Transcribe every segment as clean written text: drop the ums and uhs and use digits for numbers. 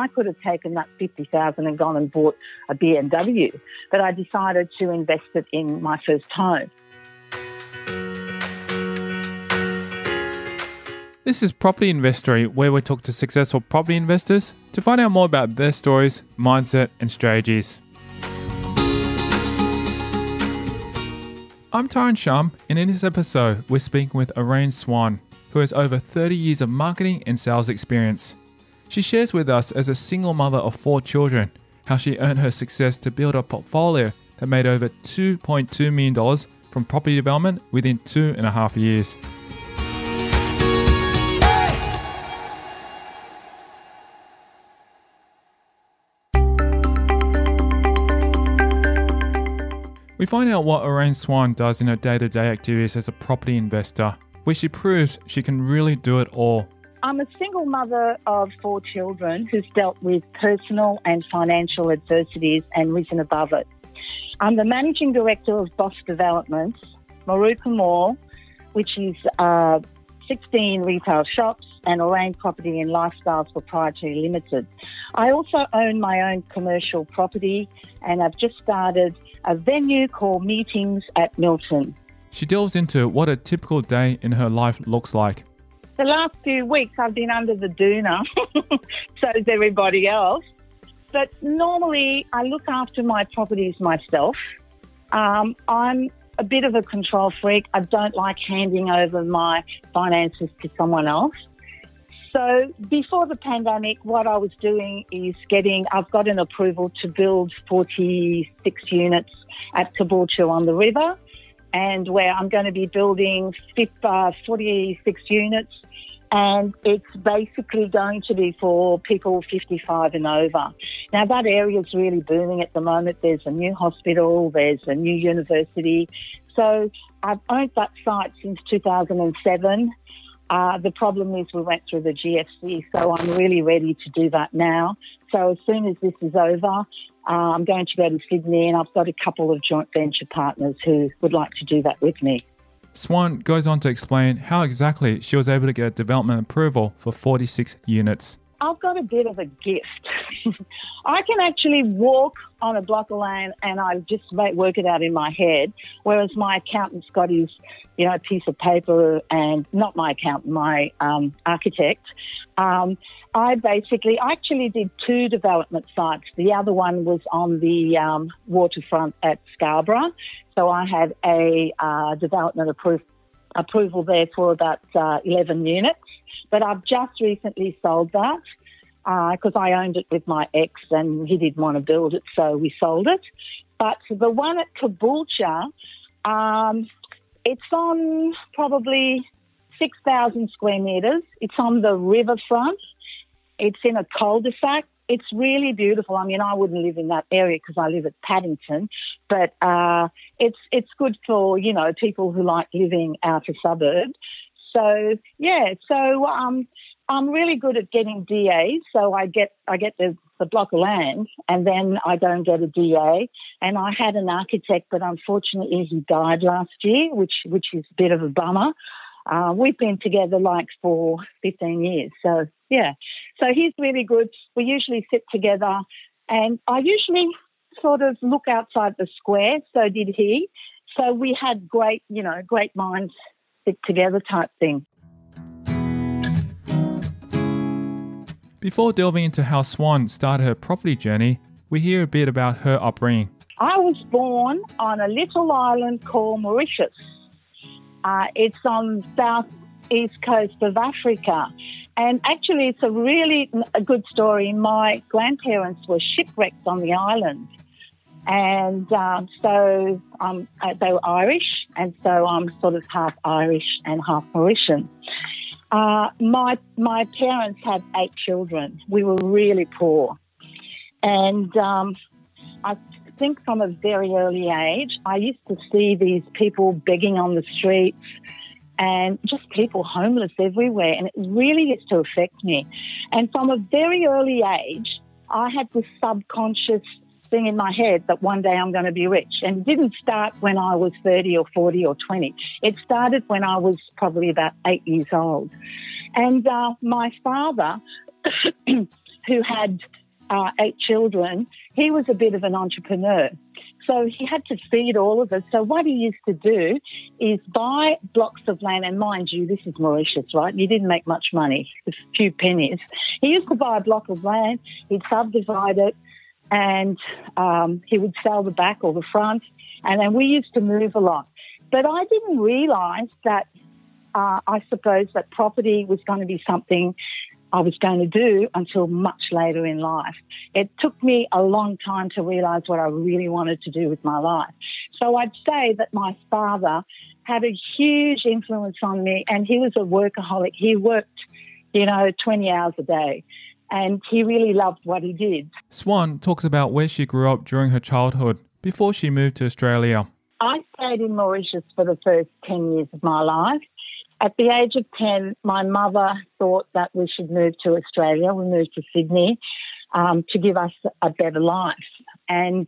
I could have taken that $50,000 and gone and bought a BMW, but I decided to invest it in my first home. This is Property Investory, where we talk to successful property investors to find out more about their stories, mindset, and strategies. I'm Tyron Shum, and in this episode, we're speaking with Orane Swan, who has over 30 years of marketing and sales experience. She shares with us, as a single mother of 4 children, how she earned her success to build a portfolio that made over $2.2 million from property development within 2.5 years. We find out what Orane Swan does in her day-to-day activities as a property investor, where she proves she can really do it all. I'm a single mother of 4 children who's dealt with personal and financial adversities and risen above it. I'm the managing director of Boss Developments, Mauritius, which is 16 retail shops, and Orane Property and Lifestyles Proprietary Limited. I also own my own commercial property, and I've just started a venue called Meetings at Milton. She delves into what a typical day in her life looks like. The last few weeks I've been under the doona, so is everybody else. But normally I look after my properties myself. I'm a bit of a control freak. I don't like handing over my finances to someone else. So before the pandemic, what I was doing is I've got an approval to build 46 units at Caboolture on the river, and where I'm going to be building 46 units, and it's basically going to be for people 55 and over. Now, that area is really booming at the moment. There's a new hospital, there's a new university. So I've owned that site since 2007. The problem is we went through the GFC, so I'm really ready to do that now. So as soon as this is over, I'm going to go to Sydney, and I've got a couple of joint venture partners who would like to do that with me. Swan goes on to explain how exactly she was able to get development approval for 46 units. I've got a bit of a gift. I can actually walk on a block of land and I just work it out in my head, whereas my accountant's got his, piece of paper, and not my accountant, my architect. I actually did 2 development sites. The other one was on the waterfront at Scarborough. So I had a development approval there for about 11 units. But I've just recently sold that because I owned it with my ex and he didn't want to build it, so we sold it. But the one at Caboolture, it's on probably 6,000 square metres. It's on the riverfront. It's in a cul-de-sac. It's really beautiful. I mean, I wouldn't live in that area because I live at Paddington, but it's good for, people who like living out of suburbs. So, I'm really good at getting DAs. So I get the block of land, and then I go and get a DA. And I had an architect, but unfortunately he died last year, which is a bit of a bummer. We've been together for 15 years. So, yeah. So he's really good. We usually sit together, and I usually sort of look outside the square. So did he. So we had great minds sit together type thing. Before delving into how Swan started her property journey, we hear a bit about her upbringing. I was born on a little island called Mauritius. It's on the southeast coast of Africa. And actually, it's a good story. My grandparents were shipwrecked on the island. And so they were Irish, and so I'm sort of half Irish and half Mauritian. My parents had 8 children. We were really poor. And I think from a very early age, I used to see these people begging on the streets and just people homeless everywhere, and it really used to affect me. And from a very early age, I had this subconscious thing in my head that one day I'm going to be rich. And it didn't start when I was 30 or 40 or 20. It started when I was probably about 8 years old. And my father who had 8 children, he was a bit of an entrepreneur. So he had to feed all of us. So what he used to do is buy blocks of land, and mind you, this is Mauritius, right? You didn't make much money, a few pennies. He used to buy a block of land, he'd subdivide it, and he would sell the back or the front, and then we used to move a lot. But I didn't realise that I suppose that property was going to be something I was going to do until much later in life. It took me a long time to realise what I really wanted to do with my life. So I'd say that my father had a huge influence on me, and he was a workaholic. He worked, 20 hours a day, and he really loved what he did. Swan talks about where she grew up during her childhood before she moved to Australia. I stayed in Mauritius for the first 10 years of my life. At the age of 10, my mother thought that we should move to Australia. We moved to Sydney to give us a better life. And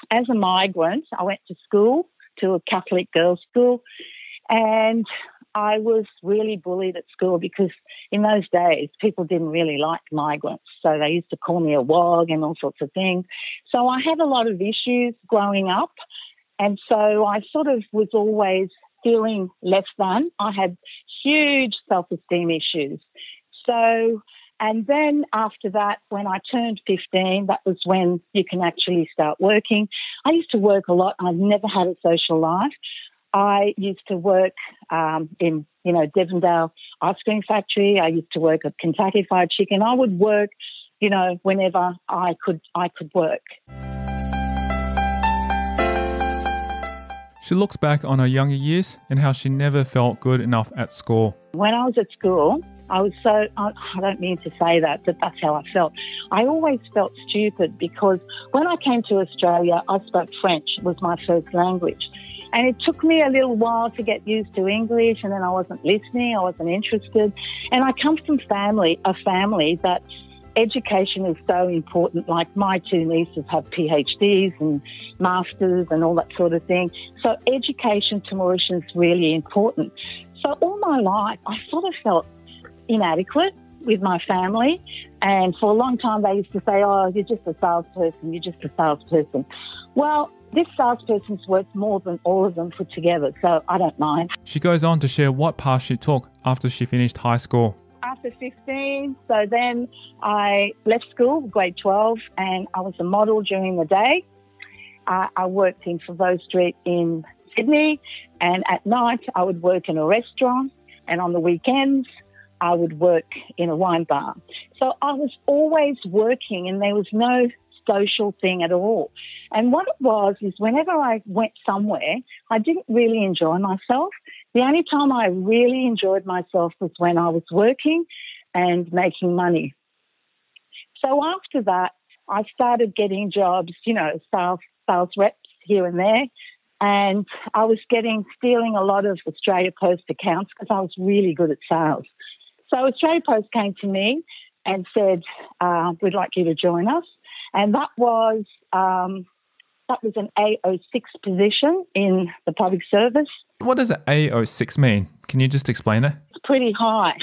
as a migrant, I went to school, to a Catholic girls' school, and I was really bullied at school because in those days, people didn't really like migrants. So they used to call me a wog and all sorts of things. So I had a lot of issues growing up. And so I sort of was always feeling less than. I had huge self-esteem issues. So, and then after that, when I turned 15, that was when you can actually start working. I used to work a lot. I've never had a social life. I used to work in, Devondale ice cream factory. I used to work at Kentucky Fried Chicken. I would work, whenever I could work. She looks back on her younger years and how she never felt good enough at school. When I was at school, I was I don't mean to say that, but that's how I felt. I always felt stupid because when I came to Australia, I spoke French. It was my first language. And it took me a little while to get used to English, and then I wasn't listening, I wasn't interested. And I come from a family that education is so important. Like my 2 nieces have PhDs and masters and all that sort of thing. So education to Mauritians is really important. So all my life, I sort of felt inadequate with my family. And for a long time, they used to say, oh, you're just a salesperson, you're just a salesperson. Well, this salesperson's worth more than all of them put together, so I don't mind. She goes on to share what path she took after she finished high school. After 15, so then I left school, grade 12, and I was a model during the day. I worked in Favo Street in Sydney, and at night I would work in a restaurant, and on the weekends I would work in a wine bar. So I was always working, and there was no social thing at all. And what it was is whenever I went somewhere, I didn't really enjoy myself. The only time I really enjoyed myself was when I was working and making money. So after that, I started getting jobs, sales reps here and there. And I was stealing a lot of Australia Post accounts because I was really good at sales. So Australia Post came to me and said, we'd like you to join us. And that was an AO6 position in the public service. What does an AO6 mean? Can you just explain it? It's pretty high.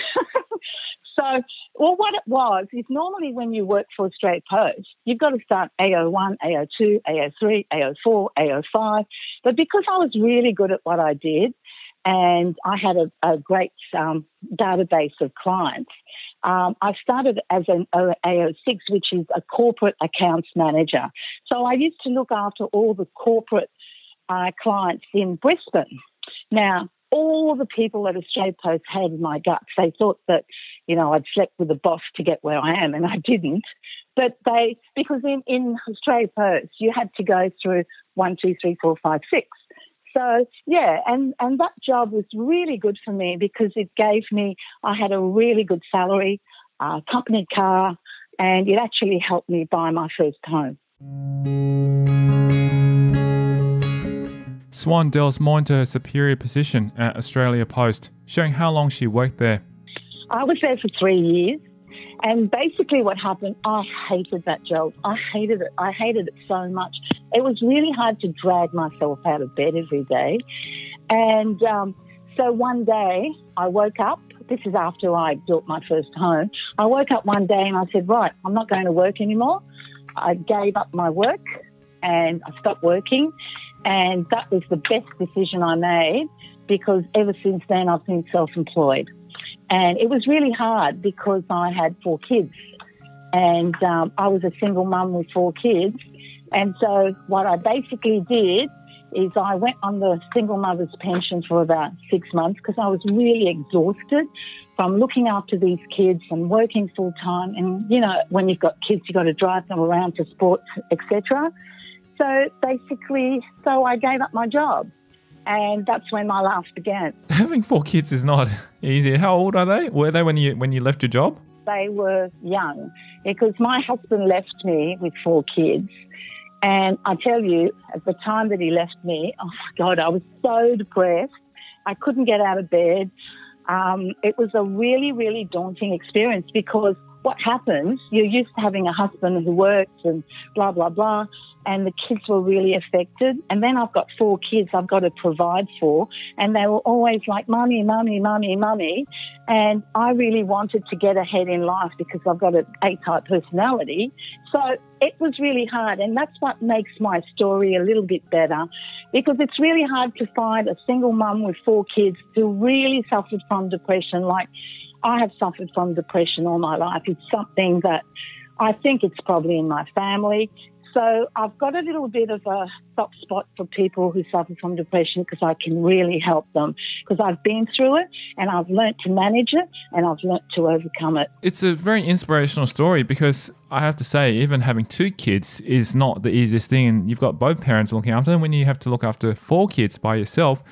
What it was is normally when you work for Australia Post, you've got to start AO1, AO2, AO3, AO4, AO5. But because I was really good at what I did and I had a great database of clients, I started as an AO6, which is a corporate accounts manager. So I used to look after all the corporate clients in Brisbane. Now, all the people at Australia Post hated my guts. They thought that, I'd slept with the boss to get where I am, and I didn't. But because in Australia Post, you had to go through 1, 2, 3, 4, 5, 6. So, yeah, and that job was really good for me because it gave me, I had a really good salary, company car, and it actually helped me buy my first home. Swan delves more into her superior position at Australia Post, showing how long she worked there. I was there for 3 years, and basically what happened, I hated that job. I hated it. I hated it so much. It was really hard to drag myself out of bed every day. And so one day I woke up this is after I built my first home. I woke up one day and I said, right, I'm not going to work anymore. I gave up my work and I stopped working. And that was the best decision I made, because ever since then I've been self-employed. And it was really hard because I had 4 kids. And I was a single mum with 4 kids. And so what I basically did is I went on the single mother's pension for about 6 months because I was really exhausted from looking after these kids and working full time. And, you know, when you've got kids, you've got to drive them around to sports, etc. So basically, I gave up my job. And that's when my life began. Having 4 kids is not easy. How old are they? Were they when you left your job? They were young, because my husband left me with 4 kids. And I tell you, at the time that he left me, oh my God, I was so depressed. I couldn't get out of bed. It was a really, really daunting experience, because what happens, you're used to having a husband who works and blah, blah, blah, and the kids were really affected. And then I've got 4 kids I've got to provide for, and they were always like, mummy, mummy, mummy, mummy. And I really wanted to get ahead in life because I've got an A-type personality. So it was really hard, and that's what makes my story a little bit better, because it's really hard to find a single mum with 4 kids who really suffered from depression. Like, I have suffered from depression all my life. It's something that I think it's probably in my family. So I've got a little bit of a soft spot for people who suffer from depression, because I can really help them, because I've been through it and I've learnt to manage it and I've learnt to overcome it. It's a very inspirational story, because I have to say, even having 2 kids is not the easiest thing, and you've got both parents looking after them. When you have to look after 4 kids by yourself,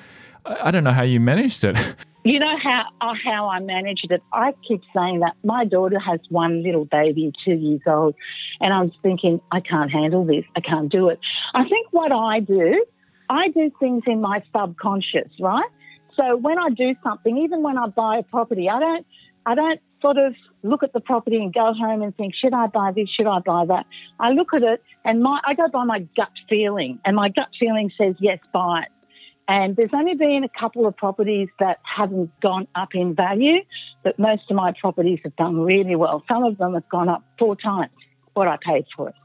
I don't know how you managed it. You know how I managed it? I keep saying that my daughter has one little baby, 2 years old, and I was thinking, I can't handle this. I can't do it. I think what I do things in my subconscious, right? So when I do something, even when I buy a property, I don't sort of look at the property and go home and think, should I buy this? Should I buy that? I look at it and I go by my gut feeling, and my gut feeling says, yes, buy it. And there's only been a couple of properties that haven't gone up in value, but most of my properties have done really well. Some of them have gone up 4 times what I paid for it.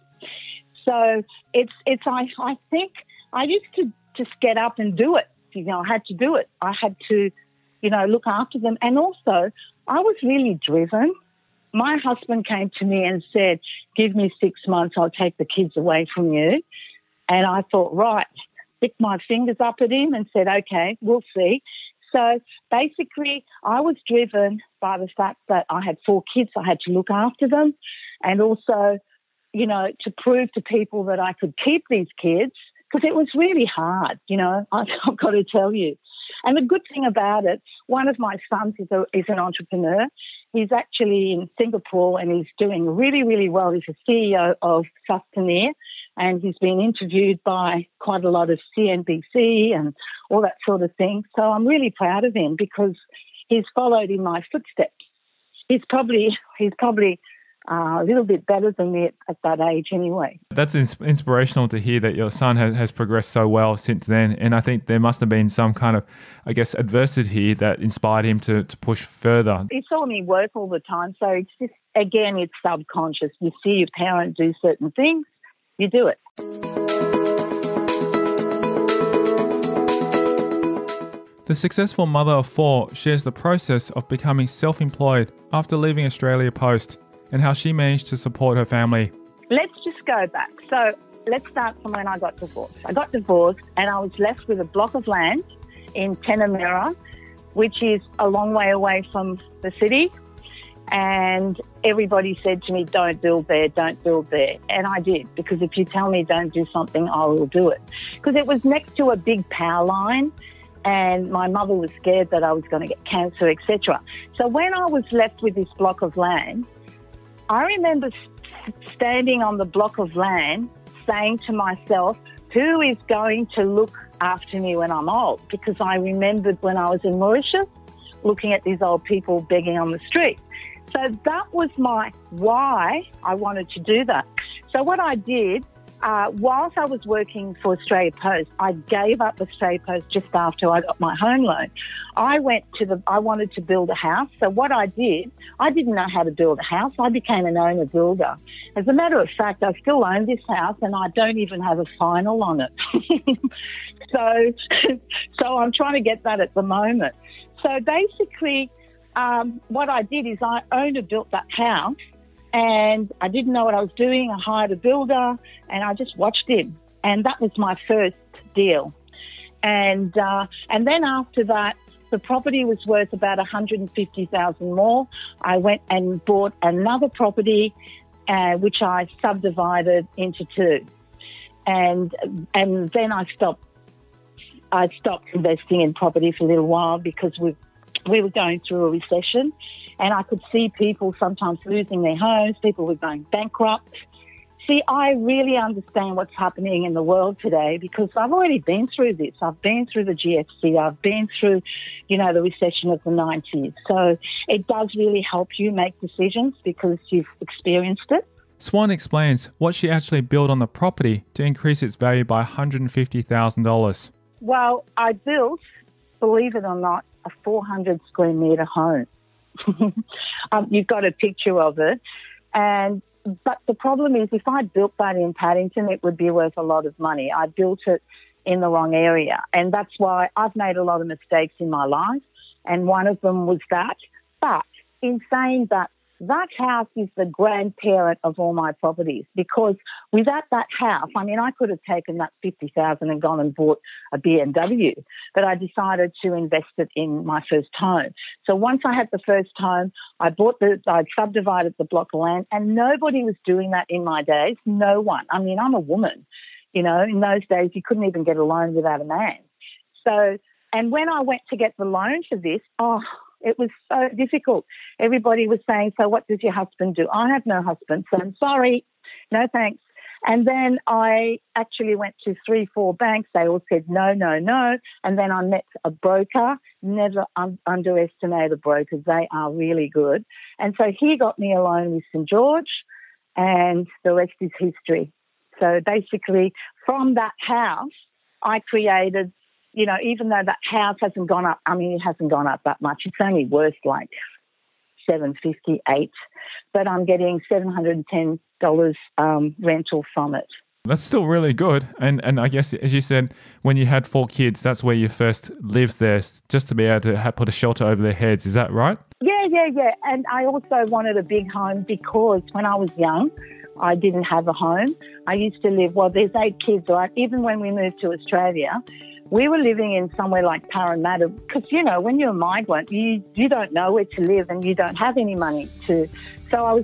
So I think I used to just get up and do it. You know, I had to do it. I had to, you know, look after them. And also, I was really driven. My husband came to me and said, give me 6 months, I'll take the kids away from you. And I thought, right. Picked my fingers up at him and said, okay, we'll see. So basically, I was driven by the fact that I had 4 kids. I had to look after them, and also, you know, to prove to people that I could keep these kids, because it was really hard, you know, I've got to tell you. And the good thing about it, one of my sons is an entrepreneur. He's actually in Singapore and he's doing really, really well. He's a CEO of Sustainere, and he's been interviewed by quite a lot of CNBC and all that sort of thing. So I'm really proud of him, because he's followed in my footsteps. He's probably a little bit better than me at that age anyway. That's inspirational to hear that your son has progressed so well since then. And I think there must have been some kind of, I guess, adversity that inspired him to push further. He saw me work all the time. So it's just, again, it's subconscious. You see your parent do certain things, you do it. The successful mother of 4 shares the process of becoming self-employed after leaving Australia Post, and how she managed to support her family. Let's just go back. So let's start from when I got divorced. I got divorced and I was left with a block of land in Tenamera, which is a long way away from the city. And everybody said to me, don't build there, don't build there. And I did, because if you tell me don't do something, I will do it. Because it was next to a big power line, and my mother was scared that I was going to get cancer, etc. So when I was left with this block of land, I remember standing on the block of land saying to myself, who is going to look after me when I'm old? Because I remembered when I was in Mauritius, looking at these old people begging on the street. So that was my why I wanted to do that. So what I did whilst I was working for Australia Post, I gave up Australia Post just after I got my home loan. I wanted to build a house. So what I didn't know how to build a house. I became an owner builder. As a matter of fact, I still own this house and I don't even have a final on it. So I'm trying to get that at the moment. So basically, what I did is I owner built that house. And I didn't know what I was doing. I hired a builder and I just watched him. And that was my first deal. And then after that, the property was worth about $150,000 more. I went and bought another property, which I subdivided into two. And then I stopped investing in property for a little while because we were going through a recession. And I could see people sometimes losing their homes. People were going bankrupt. See, I really understand what's happening in the world today because I've already been through this. I've been through the GFC. I've been through, the recession of the 90s. So it does really help you make decisions because you've experienced it. Swan explains what she actually built on the property to increase its value by $150,000. Well, I built, believe it or not, a 400 square metre home. You've got a picture of it. But the problem is if I built that in Paddington, it would be worth a lot of money. I built it in the wrong area. And that's why I've made a lot of mistakes in my life. And one of them was that. But in saying that, that house is the grandparent of all my properties because without that house, I could have taken that $50,000 and gone and bought a BMW, but I decided to invest it in my first home. So once I had the first home, I subdivided the block of land and nobody was doing that in my days. No one. I'm a woman. In those days, you couldn't even get a loan without a man. So, and when I went to get the loan for this, it was so difficult. Everybody was saying, so what does your husband do? I have no husband, so I'm sorry. No thanks. And then I actually went to 3-4 banks. They all said no, no, no. And then I met a broker. Never underestimate a broker. They are really good. And so he got me a loan with St. George and the rest is history. So basically from that house, I created, even though that house hasn't gone up, it hasn't gone up that much. It's only worth like $758, but I'm getting $710 rental from it. That's still really good. And I guess, as you said, when you had 4 kids, that's where you first lived there, just to be able to put a shelter over their heads. Is that right? Yeah. And I also wanted a big home because when I was young, I didn't have a home. I used to live, there's 8 kids, right? Even when we moved to Australia, we were living in somewhere like Parramatta because, when you're a migrant, you don't know where to live and you don't have any money to. So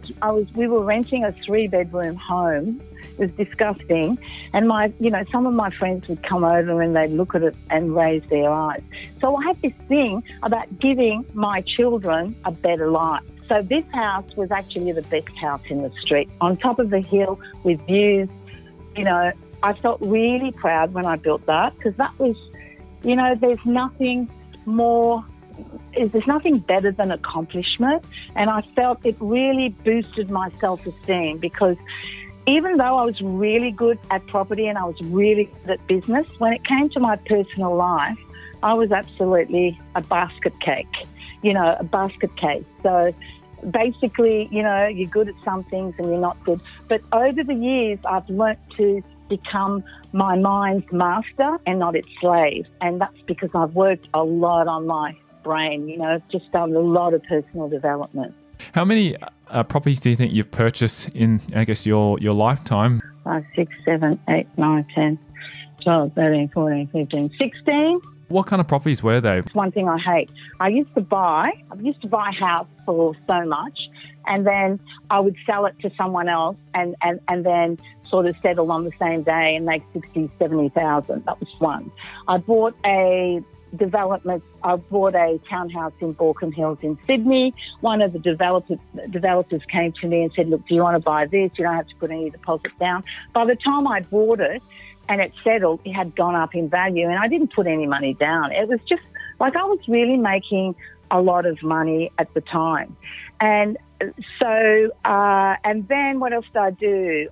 we were renting a 3-bedroom home. It was disgusting. And some of my friends would come over and they'd look at it and raise their eyes. So I had this thing about giving my children a better life. So this house was actually the best house in the street, on top of the hill with views. I felt really proud when I built that because that was, there's nothing better than accomplishment. And I felt it really boosted my self-esteem because even though I was really good at property and I was really good at business, when it came to my personal life, I was absolutely a basket case. So basically, you're good at some things and you're not good. But over the years, I've learnt to become my mind's master and not its slave. And that's because I've worked a lot on my brain, just done a lot of personal development. How many properties do you think you've purchased in, I guess, your lifetime? 5, 6, 7, 8, 9, 10, 12, 13, 14, 15, 16. What kind of properties were they? It's one thing I hate. I used to buy a house for so much and then I would sell it to someone else and then sort of settle on the same day and make 60, 70,000. That was one. I bought a townhouse in Baulkham Hills in Sydney. One of the developers came to me and said, look, do you want to buy this? You don't have to put any deposit down. By the time I bought it and it settled, it had gone up in value and I didn't put any money down. It was just like I was really making a lot of money at the time. And so, and then what else did I do?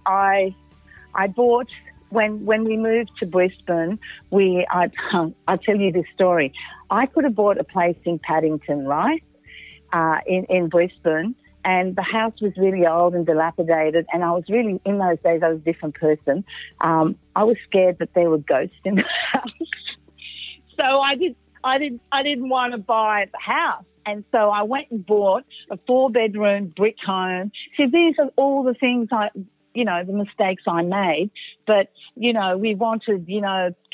I bought, when we moved to Brisbane, I'll tell you this story. I could have bought a place in Paddington, right, in Brisbane, and the house was really old and dilapidated, and I was really, in those days, I was a different person. I was scared that there were ghosts in the house. So I didn't want to buy the house. And so I went and bought a 4-bedroom brick home. See, these are all the things the mistakes I made. But, we wanted,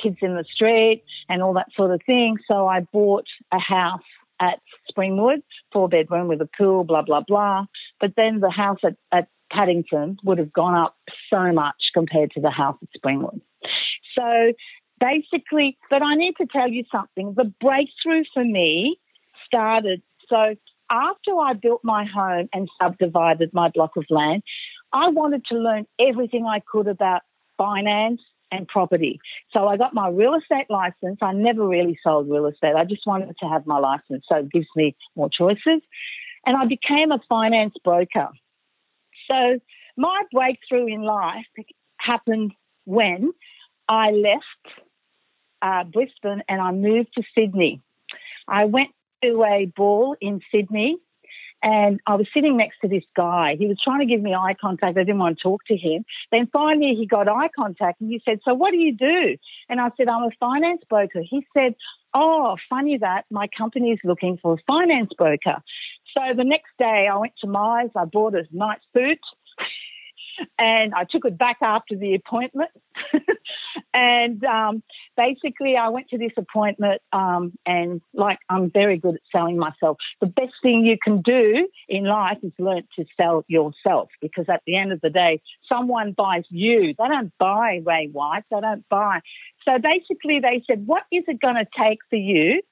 kids in the street and all that sort of thing. So I bought a house at Springwood, 4-bedroom with a pool, blah, blah, blah. But then the house at Paddington would have gone up so much compared to the house at Springwood. So basically, but I need to tell you something. The breakthrough for me started, so after I built my home and subdivided my block of land, I wanted to learn everything I could about finance and property. So I got my real estate license. I never really sold real estate. I just wanted to have my license, so it gives me more choices. And I became a finance broker. So my breakthrough in life happened when I left Brisbane and I moved to Sydney. I went to a ball in Sydney and I was sitting next to this guy. He was trying to give me eye contact. I didn't want to talk to him. Then finally he got eye contact and he said, "So what do you do?" And I said, "I'm a finance broker." He said, "Oh, funny that my company is looking for a finance broker." So the next day I went to Myers. I bought a nice suit and I took it back after the appointment. And basically I went to this appointment and, I'm very good at selling myself. The best thing you can do in life is learn to sell yourself, because at the end of the day, someone buys you. They don't buy Ray White. They don't buy. So basically they said, "What is it going to take for you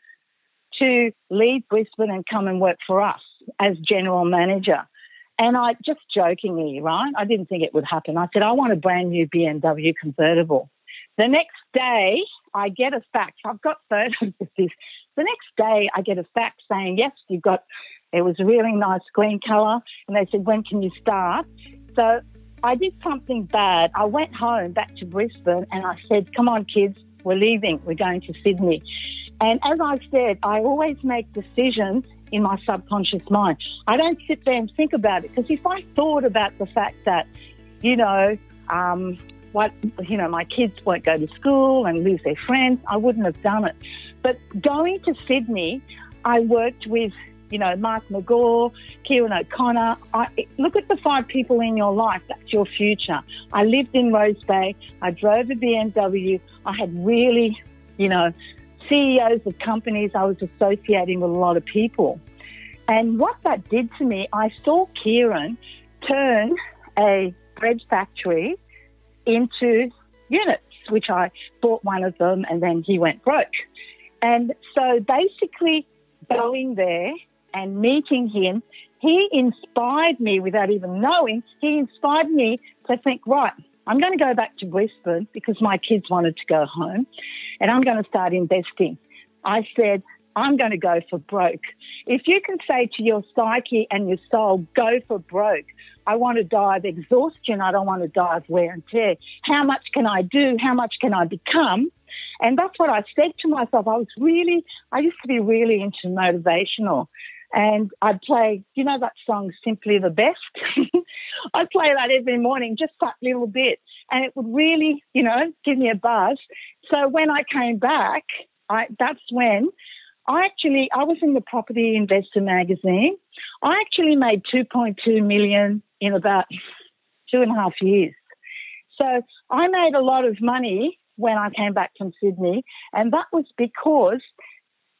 to leave Brisbane and come and work for us as general manager?" And I just jokingly, right, I didn't think it would happen. I said, "I want a brand new BMW convertible." The next day, I get a fax. I've got photos of this. The next day, I get a fax saying, "Yes, it was a really nice green colour." And they said, "When can you start?" So I did something bad. I went home back to Brisbane and I said, "Come on, kids, we're leaving. We're going to Sydney." And as I said, I always make decisions in my subconscious mind. I don't sit there and think about it, because if I thought about the fact that, my kids won't go to school and lose their friends, I wouldn't have done it. But going to Sydney, I worked with, Mark McGaw, Kieran O'Connor. Look at the 5 people in your life. That's your future. I lived in Rose Bay. I drove a BMW. I had really, CEOs of companies. I was associating with a lot of people. And what that did to me, I saw Kieran turn a bread factory into units, which I bought one of them and then he went broke. And so basically going there and meeting him, he inspired me without even knowing. He inspired me to think, right, I'm going to go back to Brisbane because my kids wanted to go home and I'm going to start investing. I said, I'm going to go for broke. If you can say to your psyche and your soul, go for broke, I want to die of exhaustion. I don't want to die of wear and tear. How much can I do? How much can I become? And that's what I said to myself. I used to be really into motivational. And I'd play, that song, Simply the Best? I'd play that every morning, just that little bit. And it would really, give me a buzz. So when I came back, that's when I was in the Property Investor magazine. I actually made $2.2 million in about 2.5 years. So I made a lot of money when I came back from Sydney, and that was because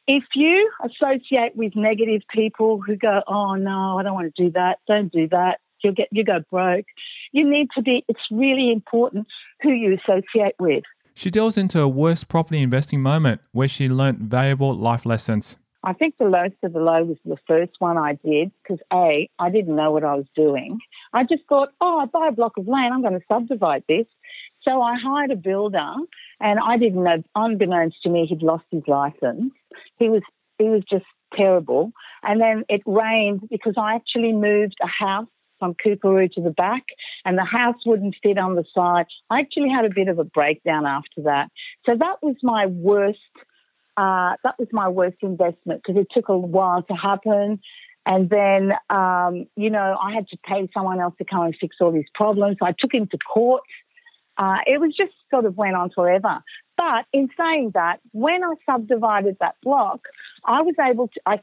if you associate with negative people who go, "Oh no, I don't want to do that, don't do that, you go broke," it's really important who you associate with. She delves into a worst property investing moment where she learnt valuable life lessons. I think the lowest of the low was the first one I did because, I didn't know what I was doing. I just thought, I buy a block of land, I'm going to subdivide this. So I hired a builder and I didn't know, unbeknownst to me, he'd lost his license. He was just terrible. And then it rained because I actually moved a house from Coorparoo to the back and the house wouldn't fit on the side. I actually had a bit of a breakdown after that. So that was my worst. That was my worst investment because it took a while to happen. And then, I had to pay someone else to come and fix all these problems. So I took him to court. It was just sort of went on forever. But in saying that, when I subdivided that block, I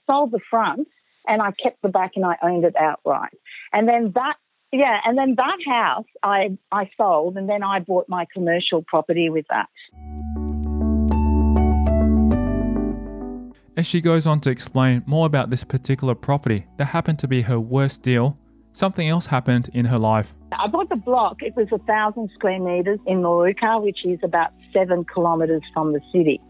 sold the front and I kept the back and I owned it outright. And then that house I sold, and then I bought my commercial property with that. As she goes on to explain more about this particular property that happened to be her worst deal, something else happened in her life. I bought the block. It was 1,000 square metres in Mauritius, which is about 7 kilometres from the city.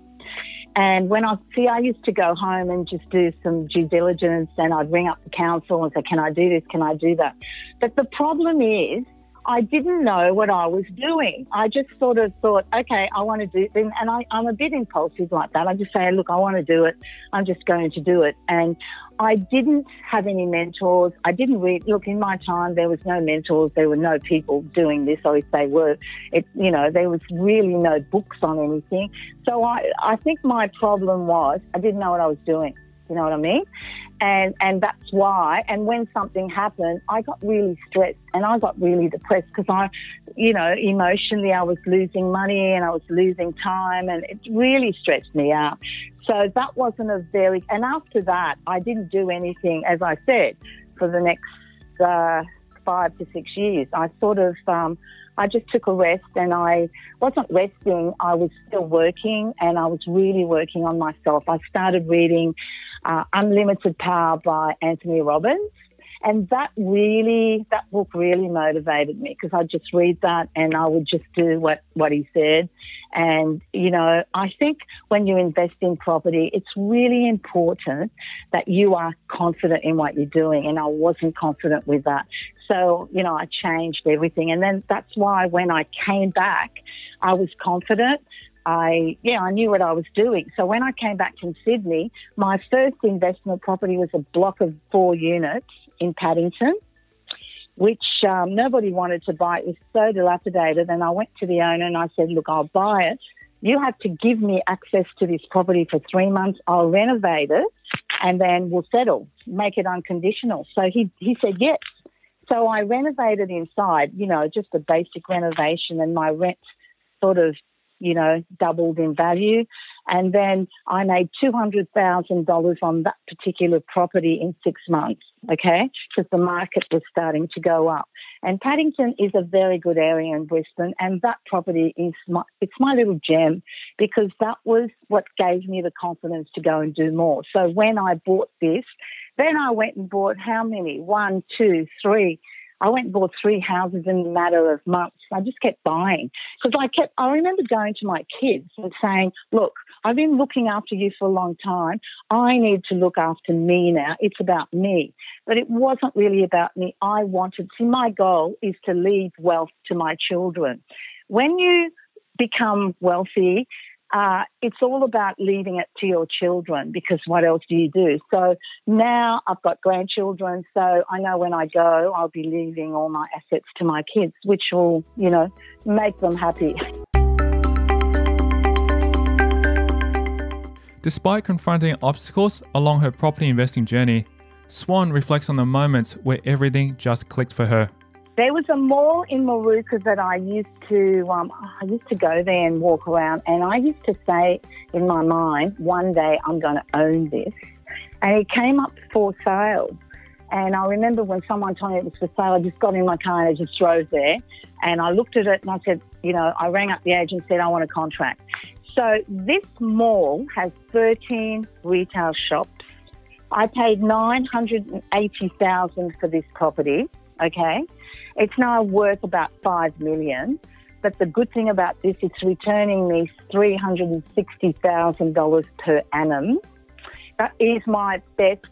And I used to go home and just do some due diligence, and I'd ring up the council and say, can I do this? Can I do that? But the problem is, I didn't know what I was doing. I just sort of thought, okay, I want to do it. And I'm a bit impulsive like that. I just say, look, I want to do it. I'm just going to do it. And I didn't have any mentors. I didn't read. Look, in my time, there was no mentors. There were no people doing this, or if they were, there was really no books on anything. So I think my problem was I didn't know what I was doing. You know what I mean? And that's why. And when something happened, I got really stressed and I got really depressed because emotionally I was losing money and I was losing time, and it really stressed me out. So that wasn't and after that, I didn't do anything, as I said, for the next 5 to 6 years. I sort of, I just took a rest, and I wasn't resting. I was still working, and I was really working on myself. I started reading Unlimited Power by Anthony Robbins. And that book really motivated me, because I'd just read that and I would just do what he said. And, I think when you invest in property, it's really important that you are confident in what you're doing. And I wasn't confident with that. So, I changed everything. And then that's why when I came back, I was confident. I knew what I was doing. So when I came back from Sydney, my first investment property was a block of 4 units in Paddington, which nobody wanted to buy. It was so dilapidated. And I went to the owner and I said, look, I'll buy it. You have to give me access to this property for 3 months. I'll renovate it and then we'll settle, make it unconditional. So he said yes. So I renovated inside, just a basic renovation, and my rent sort of doubled in value. And then I made $200,000 on that particular property in 6 months, okay, because the market was starting to go up. And Paddington is a very good area in Brisbane, and that property it's my little gem, because that was what gave me the confidence to go and do more. So when I bought this, then I went and bought how many? 1, 2, 3. I went and bought 3 houses in a matter of months. I just kept buying because I remember going to my kids and saying, look, I've been looking after you for a long time. I need to look after me now. It's about me. But it wasn't really about me. My goal is to leave wealth to my children. When you become wealthy, it's all about leaving it to your children, because what else do you do? So now I've got grandchildren, so I know when I go, I'll be leaving all my assets to my kids, which will, make them happy. Despite confronting obstacles along her property investing journey, Swan reflects on the moments where everything just clicked for her. There was a mall in Mauritius that I used to go there and walk around, and I used to say in my mind, one day I'm going to own this. And it came up for sale. And I remember when someone told me it was for sale, I just got in my car and I just drove there. And I looked at it and I said, I rang up the agent and said, I want a contract. So this mall has 13 retail shops. I paid $980,000 for this property, okay? It's now worth about $5 million. But the good thing about this, it's returning me $360,000 per annum. That is my best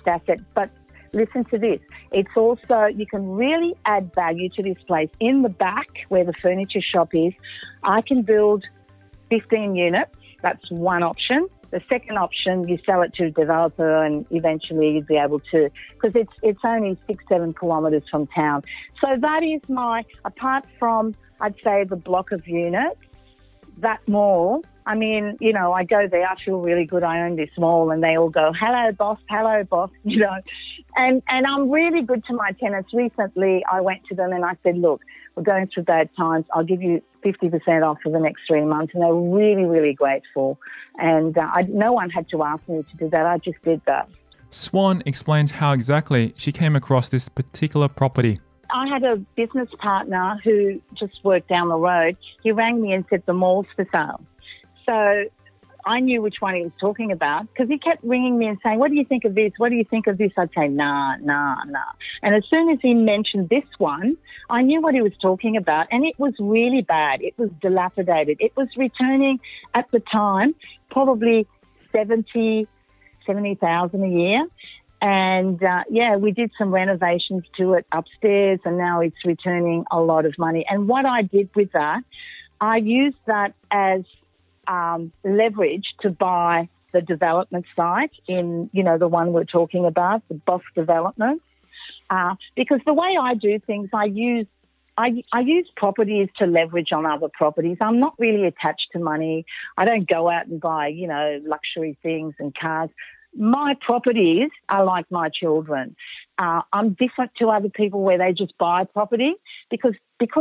asset. But listen to this. It's also, you can really add value to this place. In the back, where the furniture shop is, I can build 15 units. That's one option. The second option, you sell it to a developer and eventually you'd be able to, because it's only 6-7 kilometres from town. So that is apart from, I'd say, the block of units, that mall, I mean, you know, I go there, I feel really good, I own this mall, and they all go, hello, boss, you know. And I'm really good to my tenants. Recently, I went to them and I said, look, we're going through bad times. I'll give you 50% off for the next 3 months. And they were really, really grateful. And no one had to ask me to do that. I just did that. Swan explains how exactly she came across this particular property. I had a business partner who just worked down the road. He rang me and said the mall's for sale. So I knew which one he was talking about because he kept ringing me and saying, what do you think of this? What do you think of this? I'd say, nah. And as soon as he mentioned this one, I knew what he was talking about, and it was really bad. It was dilapidated. It was returning at the time probably 70,000 a year. And, we did some renovations to it upstairs, and now it's returning a lot of money. And what I did with that, I used that as leverage to buy the development site in, you know, the one we're talking about, the Boss Development. Because the way I do things, I use properties to leverage on other properties. I'm not really attached to money. I don't go out and buy, you know, luxury things and cars. My properties are like my children. I'm different to other people where they just buy property because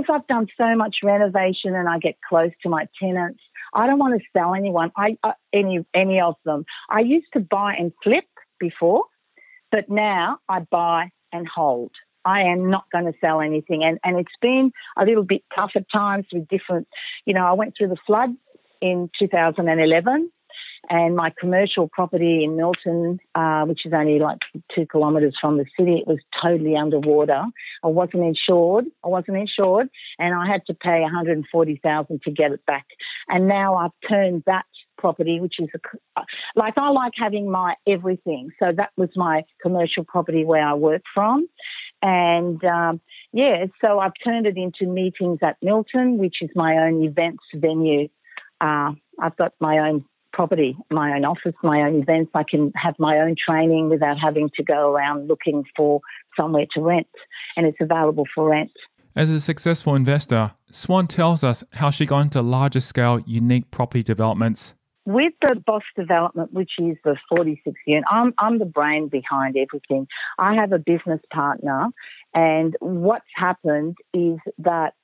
I've done so much renovation and I get close to my tenants. I don't want to sell anyone, any of them. I used to buy and flip before, but now I buy and hold. I am not going to sell anything. And it's been a little bit tough at times with different, you know, I went through the flood in 2011. And my commercial property in Milton, which is only like 2 kilometres from the city, it was totally underwater. I wasn't insured, and I had to pay $140,000 to get it back. And now I've turned that property, which is I like having my everything. So that was my commercial property where I work from. And, so I've turned it into Meetings at Milton, which is my own events venue. I've got my own property, my own office, my own events. I can have my own training without having to go around looking for somewhere to rent, and it's available for rent. As a successful investor, Swan tells us how she got into larger scale, unique property developments. With the Boss Development, which is the 46 unit, I'm the brain behind everything. I have a business partner, and what's happened is that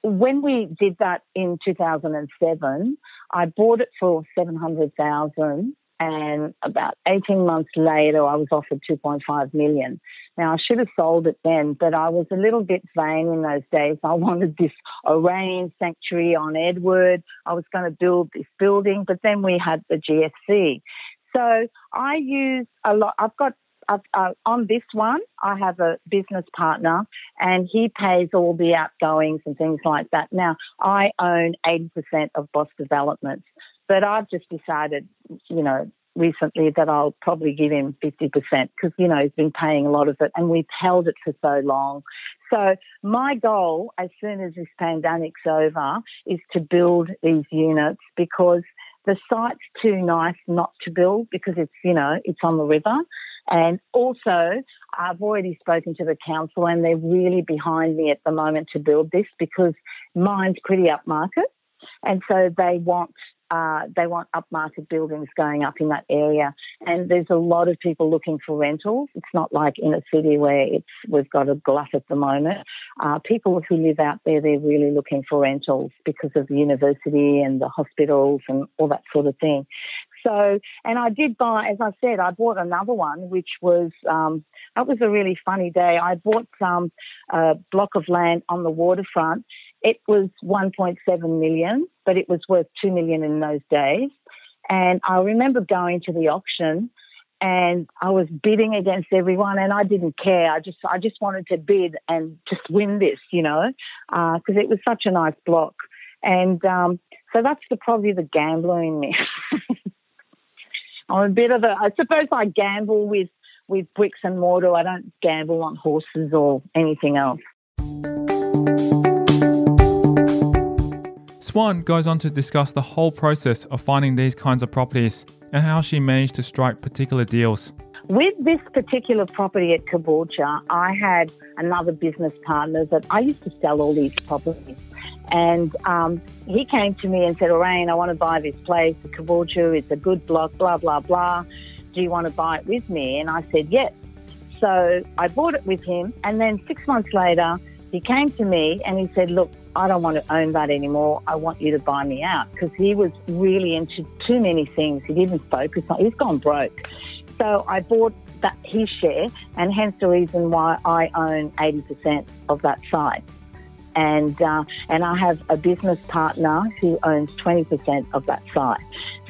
when we did that in 2007, I bought it for $700,000, and about 18 months later, I was offered $2.5 million. Now, I should have sold it then, but I was a little bit vain in those days. I wanted this Orane sanctuary on Edward. I was going to build this building, but then we had the GFC. So I use a lot. On this one, I have a business partner, and he pays all the outgoings and things like that. Now, I own 80% of Boss Developments, but I've just decided, you know, recently that I'll probably give him 50% because, you know, he's been paying a lot of it, and we've held it for so long. So my goal, as soon as this pandemic's over, is to build these units because the site's too nice not to build because it's, you know, it's on the river. And also, I've already spoken to the council, and they're really behind me at the moment to build this because mine's pretty upmarket, and so they want upmarket buildings going up in that area. And there's a lot of people looking for rentals. It's not like in a city where we've got a glut at the moment. People who live out there, they're really looking for rentals because of the university and the hospitals and all that sort of thing. So, and I did buy, as I said, I bought another one, which was, that was a really funny day. I bought a block of land on the waterfront. It was 1.7 million, but it was worth 2 million in those days. And I remember going to the auction, and I was bidding against everyone, and I didn't care. I just wanted to bid and just win this, you know, because it was such a nice block. And so that's probably the gambler in me. I'm a bit of I suppose I gamble with bricks and mortar. I don't gamble on horses or anything else. Swan goes on to discuss the whole process of finding these kinds of properties and how she managed to strike particular deals. With this particular property at Caboolture, I had another business partner that I used to sell all these properties. And he came to me and said, Orane, I want to buy this place at Caboolture. It's a good block, blah, blah, blah. Do you want to buy it with me? And I said, yes. So I bought it with him. And then 6 months later, he came to me and he said, look, I don't want to own that anymore. I want you to buy me out, because he was really into too many things. He didn't focus on, he's gone broke. So I bought his share, and hence the reason why I own 80% of that site. And I have a business partner who owns 20% of that site.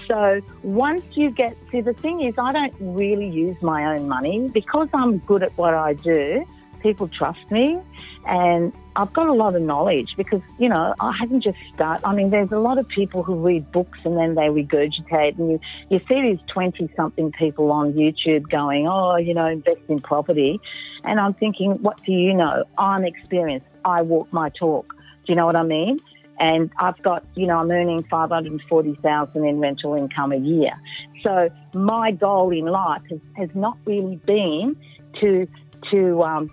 So once you see, the thing is, I don't really use my own money because I'm good at what I do. People trust me, and I've got a lot of knowledge because, I haven't just started. I mean, there's a lot of people who read books and then they regurgitate, and you see these 20-something people on YouTube going, invest in property. And I'm thinking, what do you know? I'm experienced. I walk my talk. Do you know what I mean? And I've got, I'm earning $540,000 in rental income a year. So my goal in life has not really been to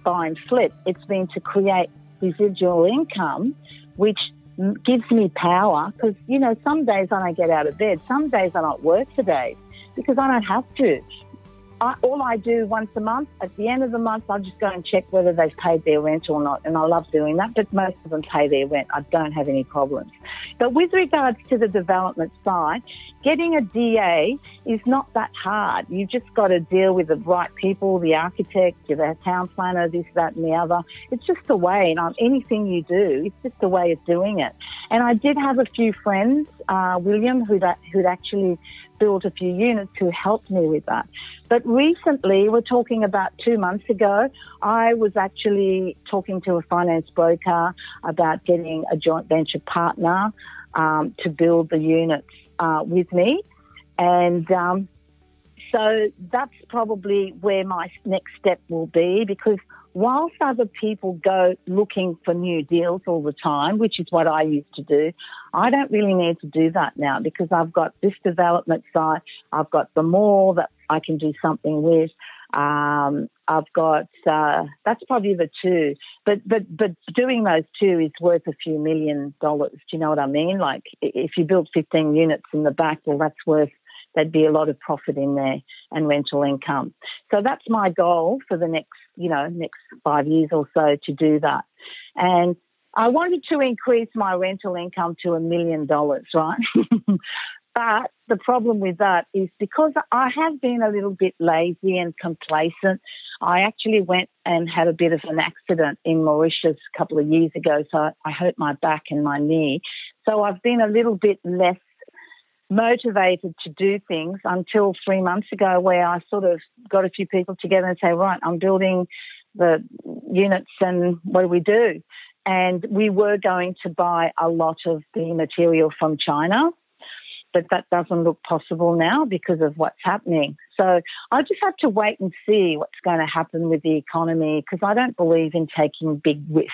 buy and flip. It's been to create residual income, which gives me power, because, some days I don't get out of bed. Some days I don't work for days because I don't have to. All I do once a month, at the end of the month, I just go and check whether they've paid their rent or not. And I love doing that, but most of them pay their rent. I don't have any problems. But with regards to the development side, getting a DA is not that hard. You've just got to deal with the right people, the architect, the town planner, this, that and the other. It's just a way. And anything you do, it's just a way of doing it. And I did have a few friends, William, who'd actually built a few units, who helped me with that. But recently, we're talking about 2 months ago, I was actually talking to a finance broker about getting a joint venture partner to build the units with me. And so that's probably where my next step will be, because whilst other people go looking for new deals all the time, which is what I used to do, I don't really need to do that now, because I've got this development site, I've got the mall that I can do something with. I've got, that's probably the two. But doing those two is worth a few $1 million. Do you know what I mean? Like, if you build 15 units in the back, well, there'd be a lot of profit in there and rental income. So that's my goal for the next 5 years or so, to do that. And I wanted to increase my rental income to $1 million, right? But the problem with that is, because I have been a little bit lazy and complacent, I actually went and had a bit of an accident in Mauritius a couple of years ago. So I hurt my back and my knee. So I've been a little bit less motivated to do things until 3 months ago, where I sort of got a few people together and say, right, I'm building the units, and what do we do? And we were going to buy a lot of the material from China, but that doesn't look possible now because of what's happening. So I just have to wait and see what's going to happen with the economy, because I don't believe in taking big risks,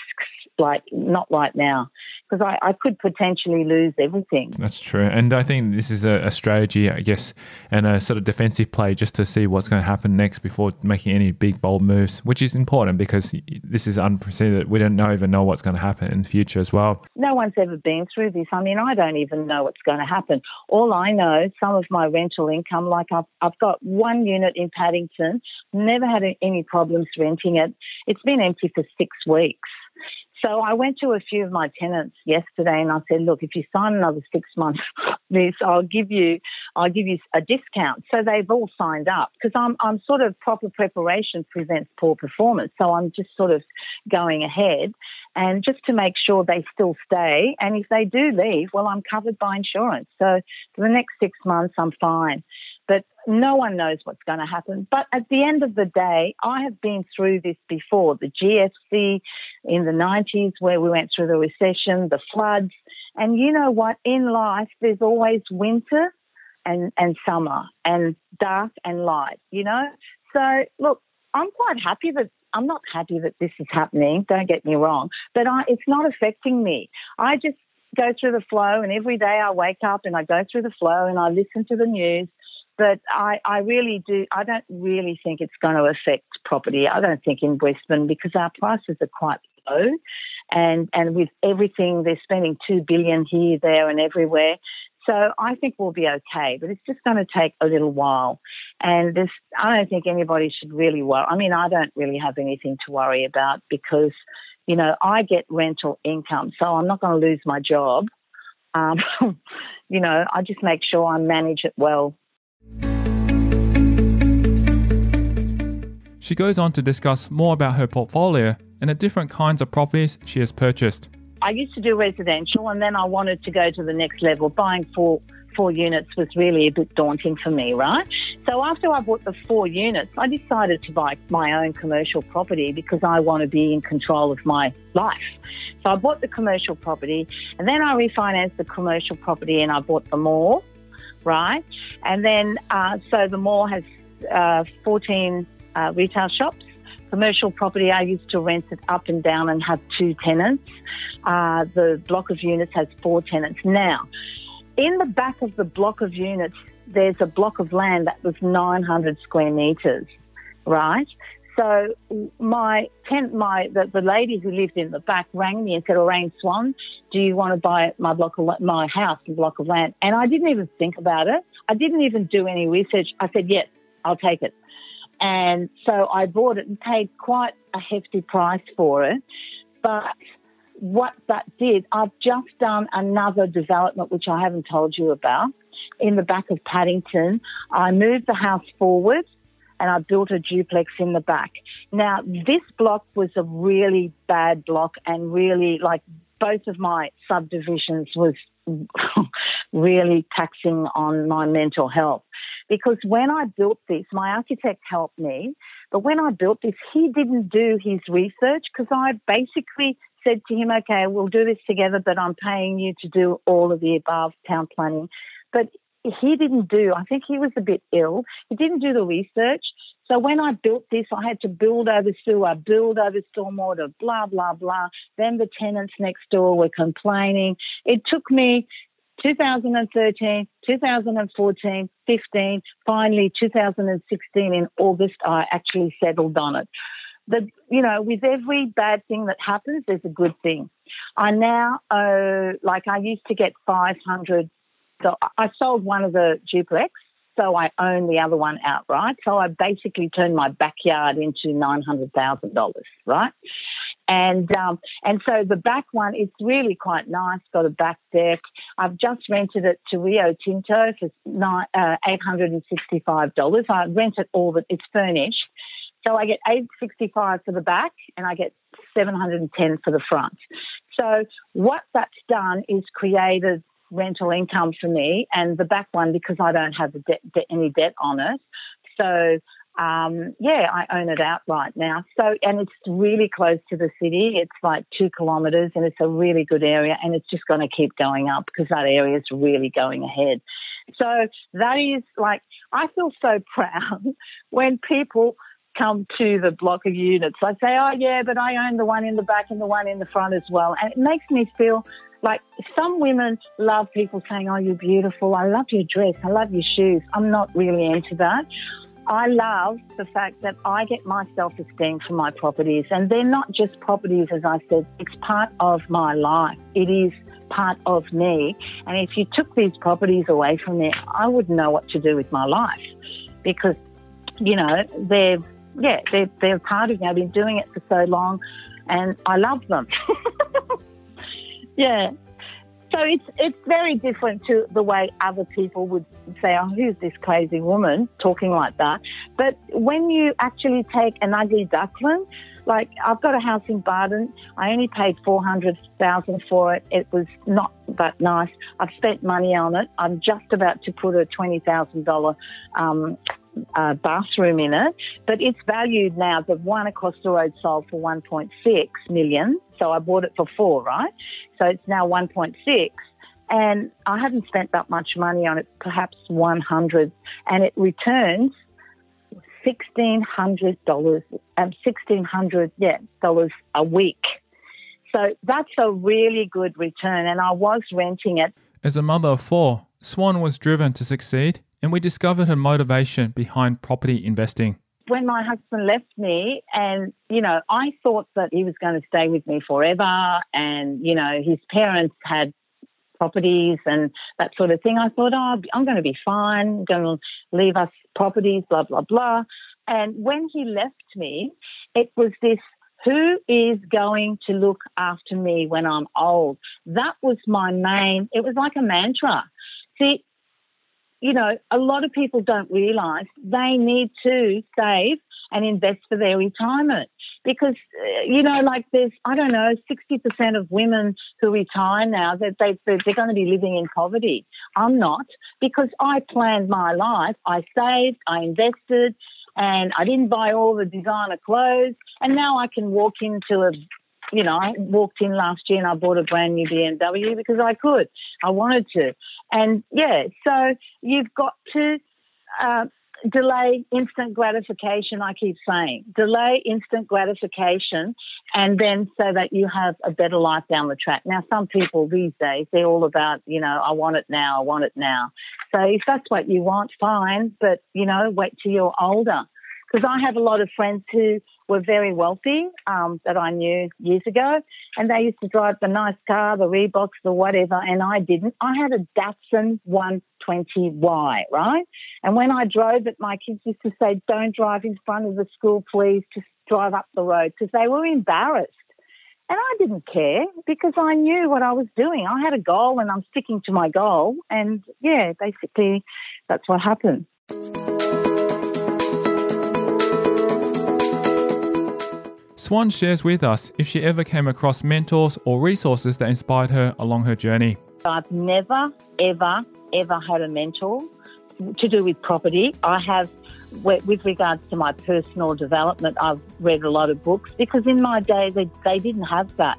like not right now, because I could potentially lose everything. That's true. And I think this is a strategy, I guess, and a sort of defensive play, just to see what's going to happen next before making any big, bold moves, which is important, because this is unprecedented. We don't even know what's going to happen in the future as well. No one's ever been through this. I mean, I don't even know what's going to happen. All I know, some of my rental income, like I've got one unit in Paddington, never had any problems renting it. It's been empty for 6 weeks. So I went to a few of my tenants yesterday and I said, look, if you sign another 6 months this, I'll give you a discount. So they've all signed up, because I'm sort of, proper preparation prevents poor performance. So I'm just sort of going ahead, and just to make sure they still stay. And if they do leave, well, I'm covered by insurance. So for the next 6 months, I'm fine. But no one knows what's going to happen. But at the end of the day, I have been through this before, the GFC in the 90s, where we went through the recession, the floods. And you know what? In life, there's always winter and summer, and dark and light, So, look, I'm not happy that this is happening, don't get me wrong, but it's not affecting me. I just go through the flow, and every day I wake up and I go through the flow and I listen to the news. But I really do. I don't really think it's going to affect property. I don't think in Western, because our prices are quite low, and with everything they're spending $2 billion here, there, and everywhere. So I think we'll be okay, but it's just going to take a little while. And I don't think anybody should really worry. I mean, I don't really have anything to worry about because, you know, I get rental income, so I'm not going to lose my job. You know, I just make sure I manage it well. She goes on to discuss more about her portfolio and the different kinds of properties she has purchased. I used to do residential, and then I wanted to go to the next level. Buying four units was really a bit daunting for me, right? So after I bought the 4 units, I decided to buy my own commercial property because I want to be in control of my life. So I bought the commercial property, and then I refinanced the commercial property and I bought the mall, right? And then, so the mall has 14 retail shops. Commercial property, I used to rent it up and down and have 2 tenants. The block of units has 4 tenants. Now, in the back of the block of units, there's a block of land that was 900 square metres, right? So the lady who lived in the back rang me and said, Orane Swan, do you want to buy my house, a block of land? And I didn't even think about it. I didn't even do any research. I said, yes, I'll take it. And so I bought it and paid quite a hefty price for it. But what that did, I've just done another development, which I haven't told you about, in the back of Paddington. I moved the house forward and I built a duplex in the back. Now, this block was a really bad block, and really, like, both of my subdivisions was really taxing on my mental health. Because when I built this, my architect helped me, but when I built this, he didn't do his research, because I basically said to him, okay, we'll do this together, but I'm paying you to do all of the above, town planning. But he didn't do, I think he was a bit ill, he didn't do the research. So when I built this, I had to build over sewer, build over stormwater, blah, blah, blah. Then the tenants next door were complaining. It took me 2013, 2014, 15, finally 2016 in August, I actually settled on it. But, you know, with every bad thing that happens, there's a good thing. I now owe, like, I used to get 500. So I sold one of the duplex, so I own the other one outright. So I basically turned my backyard into $900,000, right? And so the back one is really quite nice, got a back deck. I've just rented it to Rio Tinto for $865. I rent it all, but it's furnished. So I get $865 for the back and I get $710 for the front. So what that's done is created rental income for me, and the back one, because I don't have any debt on it. So I own it outright now. So, and it's really close to the city. It's like 2 kilometres, and it's a really good area, and it's just going to keep going up because that area is really going ahead. So that is, like, I feel so proud when people come to the block of units. I say, oh yeah, but I own the one in the back and the one in the front as well. And it makes me feel like, some women love people saying, oh, you're beautiful, I love your dress, I love your shoes. I'm not really into that. I love the fact that I get my self-esteem from my properties, and they're not just properties, as I said, it's part of my life. It is part of me. And if you took these properties away from me, I wouldn't know what to do with my life, because, you know, they're part of me. I've been doing it for so long and I love them. Yeah. So it's very different to the way other people would say, oh, who's this crazy woman talking like that? But when you actually take an ugly duckling, like, I've got a house in Barden. I only paid $400,000 for it. It was not that nice. I've spent money on it. I'm just about to put a $20,000 bathroom in it, but it's valued now. The one across the road sold for $1.6 million. So I bought it for $4 million, right? So it's now 1.6, and I haven't spent that much money on it, perhaps $100, and it returns $1,600 a week. So that's a really good return, and I was renting it. As a mother of four, Swan was driven to succeed, and we discovered her motivation behind property investing. When my husband left me, and, I thought that he was going to stay with me forever, and, his parents had properties and that sort of thing. I thought, I'm going to be fine, I'm going to leave us properties, blah, blah, blah. And when he left me, it was this, who is going to look after me when I'm old? That was it was like a mantra. See, a lot of people don't realise they need to save and invest for their retirement because, there's, 60% of women who retire now, they're going to be living in poverty. I'm not, because I planned my life. I saved, I invested, and I didn't buy all the designer clothes. And now I can walk into I walked in last year and I bought a brand new BMW because I could. I wanted to. And, so you've got to delay instant gratification, I keep saying. Delay instant gratification and then so that you have a better life down the track. Now, some people these days, they're all about, I want it now, I want it now. So if that's what you want, fine, but, wait till you're older. Because I have a lot of friends who were very wealthy that I knew years ago, and they used to drive the nice car, the Reeboks, the whatever, and I didn't. I had a Datsun 120Y, right? And when I drove it, my kids used to say, don't drive in front of the school, please, just drive up the road, because they were embarrassed. And I didn't care because I knew what I was doing. I had a goal and I'm sticking to my goal. And, basically that's what happened. Swan shares with us if she ever came across mentors or resources that inspired her along her journey. I've never, ever, ever had a mentor to do with property. I have, with regards to my personal development, I've read a lot of books because in my day they didn't have that.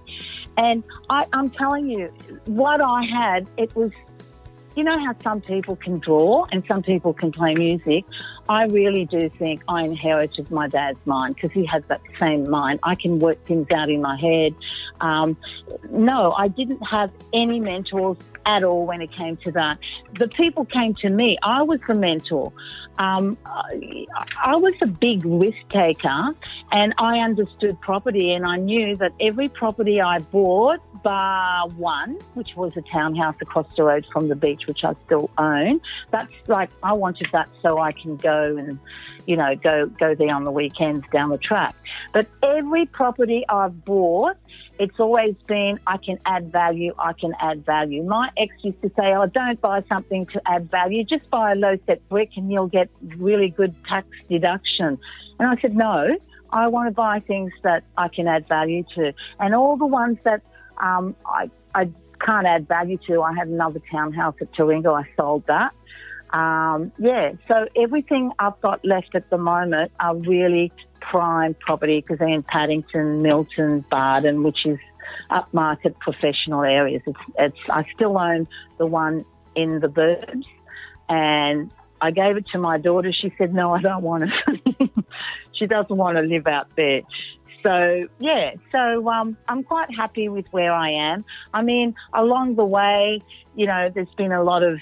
And I'm telling you, what I had, it was, how some people can draw and some people can play music. I really do think I inherited my dad's mind because he has that same mind. I can work things out in my head. No, I didn't have any mentors at all when it came to that. The people came to me. I was the mentor. I was a big risk taker and I understood property, and I knew that every property I bought, bar one, which was a townhouse across the road from the beach, which I still own, that's like, I wanted that so I can go and, go there on the weekends down the track. But every property I've bought, it's always been, I can add value, I can add value. My ex used to say, don't buy something to add value, just buy a low-set brick and you'll get really good tax deduction. And I said, no, I want to buy things that I can add value to. And all the ones that I can't add value to, I had another townhouse at Taringa, I sold that. So everything I've got left at the moment are really prime property because they're in Paddington, Milton, Barden, which is upmarket professional areas. I still own the one in the Burbs, and I gave it to my daughter. She said, no, I don't want it. She doesn't want to live out there. So, I'm quite happy with where I am. I mean, along the way, there's been a lot of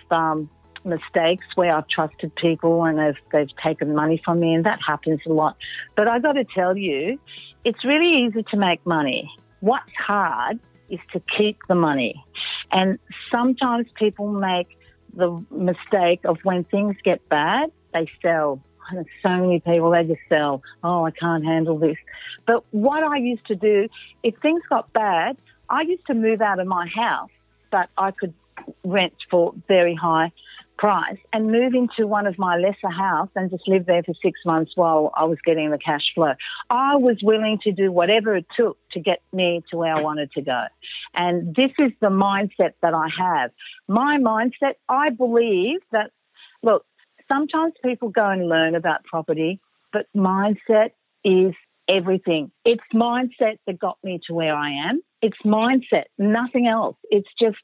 mistakes where I've trusted people and they've taken money from me, and that happens a lot. But I got to tell you, it's really easy to make money. What's hard is to keep the money. And sometimes people make the mistake of when things get bad, they sell. There's so many people, they just sell. Oh, I can't handle this. But what I used to do, if things got bad, I used to move out of my house that I could rent for very high price and move into one of my lesser house and just live there for 6 months while I was getting the cash flow. I was willing to do whatever it took to get me to where I wanted to go. And this is the mindset that I have. My mindset, I believe that, look, sometimes people go and learn about property, but mindset is everything. It's mindset that got me to where I am. It's mindset, nothing else. It's just,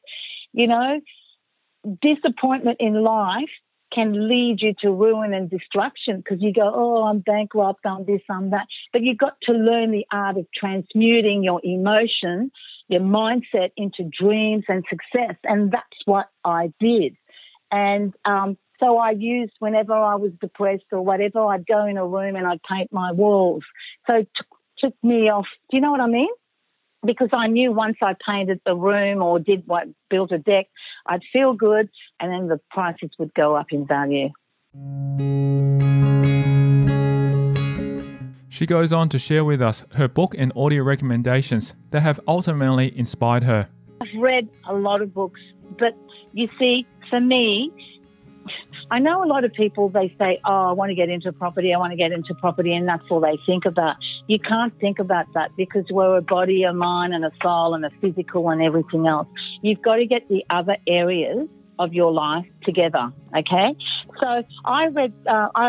disappointment in life can lead you to ruin and destruction because you go, oh, I'm bankrupt, I'm this, I'm that. But you've got to learn the art of transmuting your emotion your mindset into dreams and success. And that's what I did. And so I used, whenever I was depressed or whatever, I'd go in a room and I'd paint my walls. So it took me off. Do you know what I mean? Because I knew once I painted the room or built a deck, I'd feel good, and then the prices would go up in value. She goes on to share with us her book and audio recommendations that have ultimately inspired her. I've read a lot of books, but you see, for me, I know a lot of people, they say, oh, I want to get into property, and that's all they think about. You can't think about that because we're a body, a mind and a soul and a physical and everything else. You've got to get the other areas of your life together, okay? So I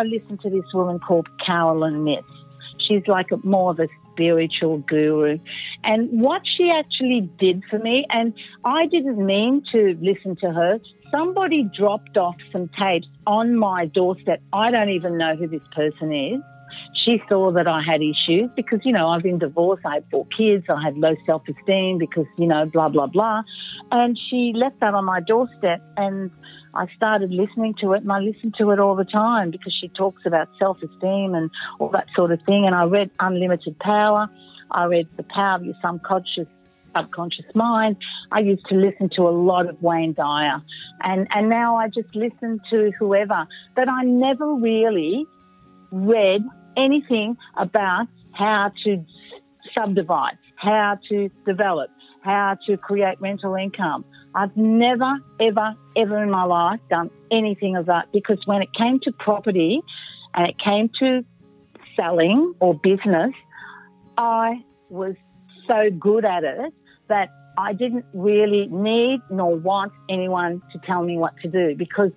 listened to this woman called Carolyn Miss. She's like more of a spiritual guru. And what she actually did for me, and I didn't mean to listen to her, somebody dropped off some tapes on my doorstep. I don't even know who this person is. She saw that I had issues because, I've been divorced, I had 4 kids, I had low self-esteem because, blah, blah, blah. And she left that on my doorstep, and I started listening to it, and I listen to it all the time because she talks about self-esteem and all that sort of thing. And I read Unlimited Power. I read The Power of Your Subconscious Mind. I used to listen to a lot of Wayne Dyer. And now I just listen to whoever. But I never really read anything about how to subdivide, how to develop, how to create rental income. I've never, ever, ever in my life done anything of that because when it came to property and it came to selling or business, I was so good at it that I didn't really need nor want anyone to tell me what to do because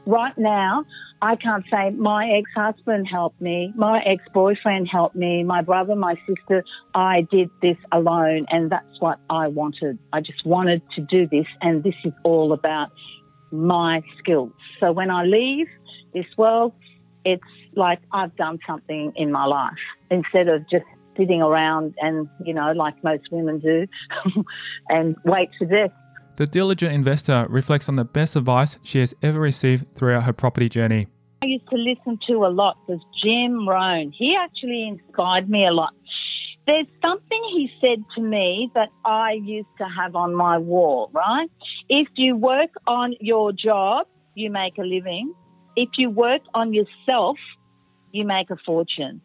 right now I can't say my ex-husband helped me, my ex-boyfriend helped me, my brother, my sister. I did this alone, and that's what I wanted. I just wanted to do this, and this is all about my skills. So when I leave this world, it's like I've done something in my life instead of just sitting around and, like most women do, and wait for death. The diligent investor reflects on the best advice she has ever received throughout her property journey. I used to listen to a lot was Jim Rohn. He actually inspired me a lot. There's something he said to me that I used to have on my wall, right? If you work on your job, you make a living. If you work on yourself, you make a fortune.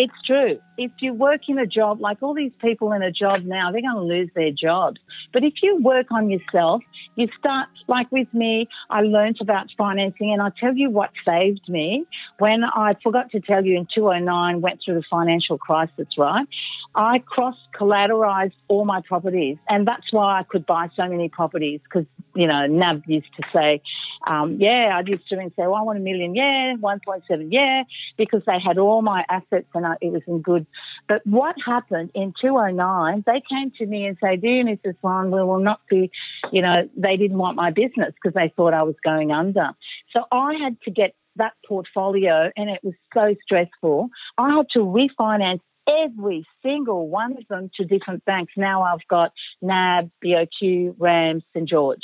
It's true. If you work in a job, like all these people in a job now, they're going to lose their jobs. But if you work on yourself, you start, like with me, I learned about financing, and I'll tell you what saved me. When I forgot to tell you in 2009, went through the financial crisis, right? I cross-collateralized all my properties, and that's why I could buy so many properties because, NAB used to say, I'd used to say, well, I want $1 million, 1.7, because they had all my assets and it was in good. But what happened in 2009, they came to me and said, dear Mrs. Swan, we will not be, they didn't want my business because they thought I was going under. So I had to get that portfolio, and it was so stressful. I had to refinance every single one of them to different banks. Now I've got NAB, BOQ, RAM, St. George.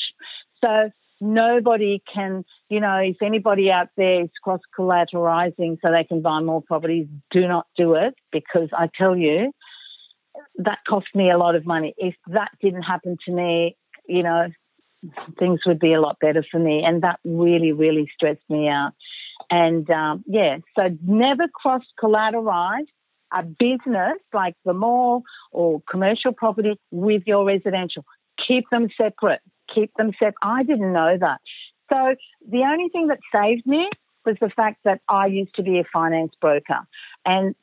So nobody can, if anybody out there is cross-collateralizing so they can buy more properties, do not do it because I tell you, that cost me a lot of money. If that didn't happen to me, things would be a lot better for me. And that really, really stressed me out. And, so never cross-collateralize a business like the mall or commercial property with your residential. Keep them separate. I didn't know that. So the only thing that saved me was the fact that I used to be a finance broker. And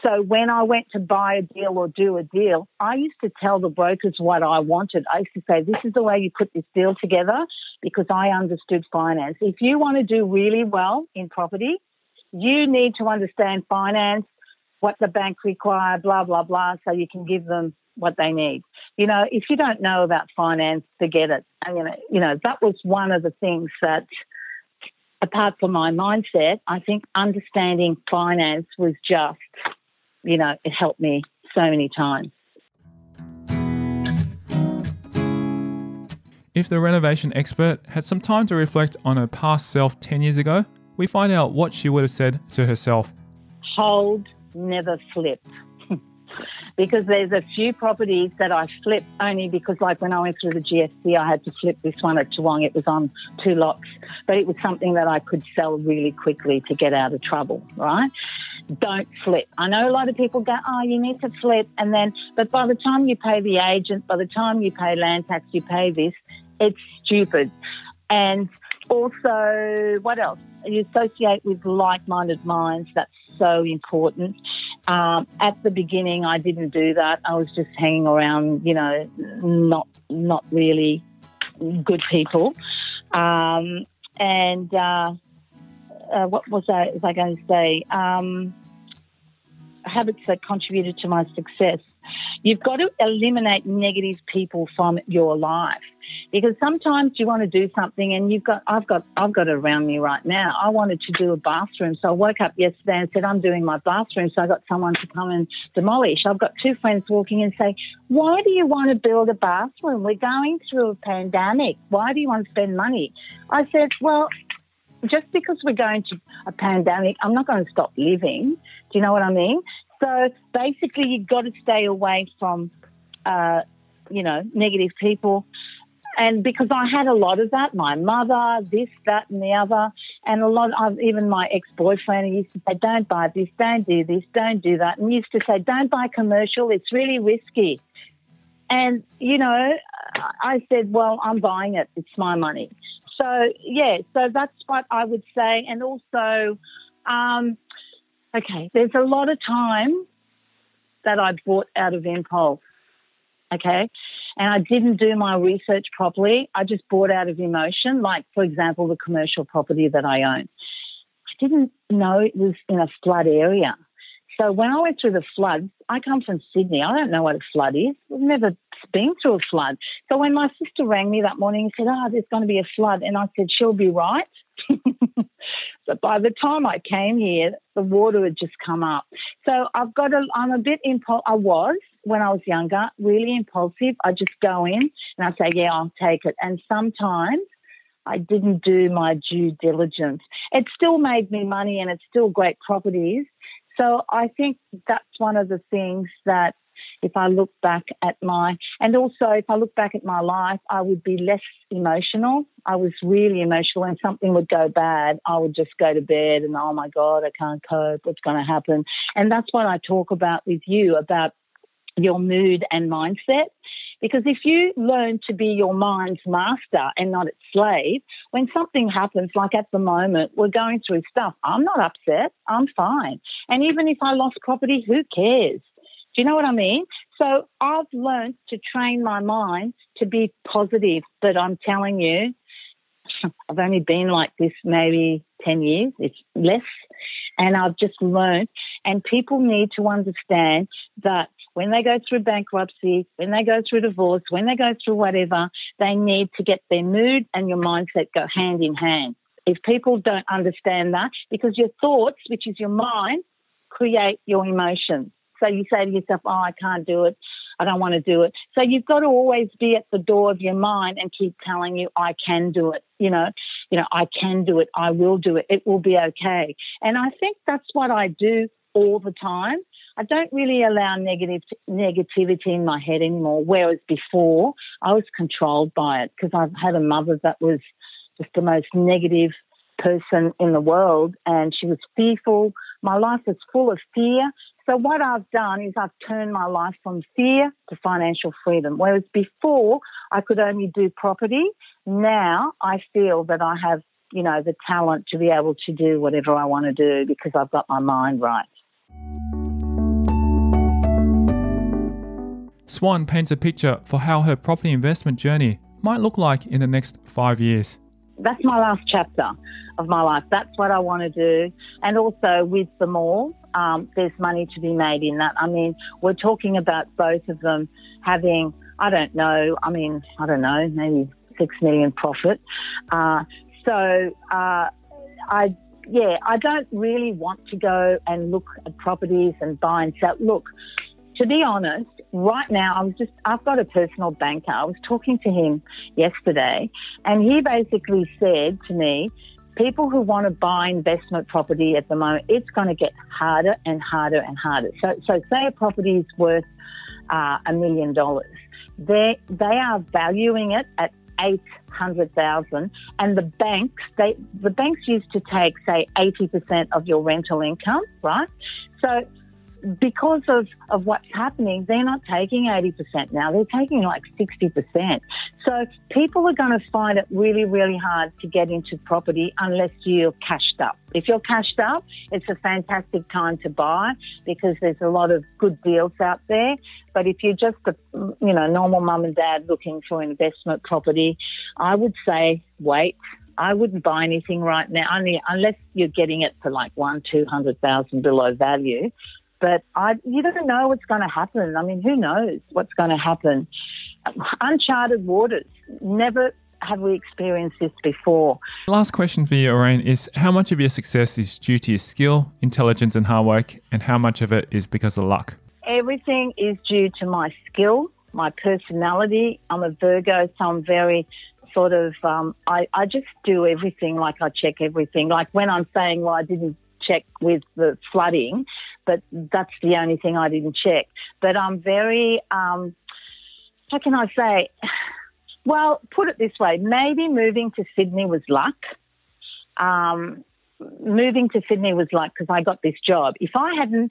so when I went to buy a deal or do a deal, I used to tell the brokers what I wanted. I used to say, this is the way you put this deal together because I understood finance. If you want to do really well in property, you need to understand finance, what the bank require, blah, blah, blah, so you can give them what they need. If you don't know about finance, forget it. That was one of the things that, apart from my mindset, I think understanding finance was just, it helped me so many times. If the renovation expert had some time to reflect on her past self 10 years ago, we find out what she would have said to herself. Hold, never flip. Because there's a few properties that I flipped only because, like when I went through the GFC, I had to flip this one at Toowong. It was on 2 lots, but it was something that I could sell really quickly to get out of trouble, right? Don't flip. I know a lot of people go, oh, you need to flip, but by the time you pay the agent, by the time you pay land tax, you pay this, it's stupid. And also, what else? You associate with like-minded minds. That's so important. At the beginning, I didn't do that. I was just hanging around, not really good people. What was I going to say? Habits that contributed to my success. You've got to eliminate negative people from your life. Because sometimes you want to do something and I've got it around me right now. I wanted to do a bathroom. So I woke up yesterday and said, I'm doing my bathroom. So I got someone to come and demolish. I've got 2 friends walking in and say, why do you want to build a bathroom? We're going through a pandemic. Why do you want to spend money? I said, well, just because we're going to a pandemic, I'm not going to stop living. Do you know what I mean? So basically you've got to stay away from, negative people. And because I had a lot of that, my mother, this, that and the other, and a lot of, even my ex-boyfriend, he used to say, don't buy this, don't do this, don't do that. And he used to say, don't buy commercial, it's really risky. And, I said, well, I'm buying it, it's my money. So, so that's what I would say. And also, there's a lot of time that I bought out of impulse, okay? And I didn't do my research properly. I just bought out of emotion, like, for example, the commercial property that I own. I didn't know it was in a flood area. So when I went through the floods, I come from Sydney. I don't know what a flood is. I've never been through a flood. So when my sister rang me that morning and said, there's going to be a flood, and I said, she'll be right. But by the time I came here, the water had just come up. So I'm a bit I was, when I was younger, really impulsive. I just go in and I say, yeah, I'll take it. And sometimes I didn't do my due diligence. It still made me money and it's still great properties. So I think that's one of the things that if I look back at my life, I would be less emotional. I was really emotional. When something would go bad, I would just go to bed and, oh my God, I can't cope. What's going to happen? And that's what I talk about with you, about your mood and mindset. Because if you learn to be your mind's master and not its slave, when something happens, like at the moment, we're going through stuff, I'm not upset, I'm fine. And even if I lost property, who cares? Do you know what I mean? So I've learned to train my mind to be positive, but I'm telling you, I've only been like this maybe 10 years, it's less, and I've just learned, and people need to understand that when they go through bankruptcy, when they go through divorce, when they go through whatever, they need to get their mood and your mindset go hand in hand. If people don't understand that, because your thoughts, which is your mind, create your emotions. So you say to yourself, oh, I can't do it, I don't want to do it. So you've got to always be at the door of your mind and keep telling you, I can do it, I can do it, I will do it, it will be okay. And I think that's what I do all the time. I don't really allow negativity in my head anymore, whereas before I was controlled by it because I've had a mother that was just the most negative person in the world, and she was fearful. My life was full of fear. So what I've done is I've turned my life from fear to financial freedom, whereas before I could only do property. Now I feel that I have, the talent to be able to do whatever I want to do because I've got my mind right. Swan paints a picture for how her property investment journey might look like in the next 5 years. That's my last chapter of my life. That's what I want to do. And also with the mall, there's money to be made in that. I mean, we're talking about both of them having, maybe 6 million profit. I don't really want to go and look at properties and buy and sell. Look, To be honest, right now, I've got a personal banker. I was talking to him yesterday, and he basically said to me, people who want to buy investment property at the moment, it's going to get harder and harder and harder. So say a property is worth $1 million. They are valuing it at 800,000, and the banks used to take, say, 80% of your rental income, right? So because of what's happening, they're not taking 80% now. They're taking like 60%. So people are going to find it really, really hard to get into property unless you're cashed up. If you're cashed up, it's a fantastic time to buy because there's a lot of good deals out there. But if you're just a normal mum and dad looking for investment property, I would say wait. I wouldn't buy anything right now, unless you're getting it for like 200,000 below value. But you don't know what's going to happen. I mean, who knows what's going to happen? Uncharted waters. Never have we experienced this before. Last question for you, Orane, is how much of your success is due to your skill, intelligence and hard work, and how much of it is because of luck? Everything is due to my skill, my personality. I'm a Virgo, so I'm very sort of, I just do everything. Like I check everything. Like when I'm saying, well, I didn't check with the flooding, but that's the only thing I didn't check. But I'm very, how can I say? Well, put it this way, maybe moving to Sydney was luck. Moving to Sydney was luck because I got this job. If I hadn't